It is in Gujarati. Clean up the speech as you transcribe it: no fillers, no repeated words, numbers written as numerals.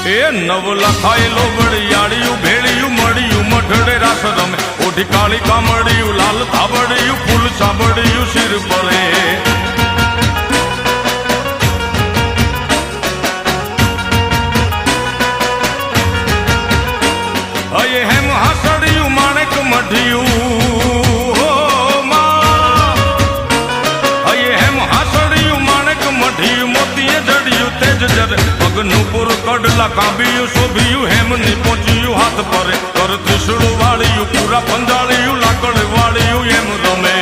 એ નવ લખાયેલો વળિયાળિયું ભેળિયું મળ્યું મઢડે રાસ રમે ઓઢી કાળી કામડિયું લાલ ધાબડિયું ફૂલ સાંભળિયું શિર પરે અયે હેમ હાસડિયું માણેક મઢિયું અયે હેમ હાસડિયું માણેક મઢિયું મોતીએ જડિયું તેજ જરે પગનું પુર કડલા કાંબિયું શોભિયું હેમની પહોંચ્યું હાથ પરે કર ત્રિશુળ વાળિયું પૂરા પંજાળિયું લાકડ વાળિયું એમ રમે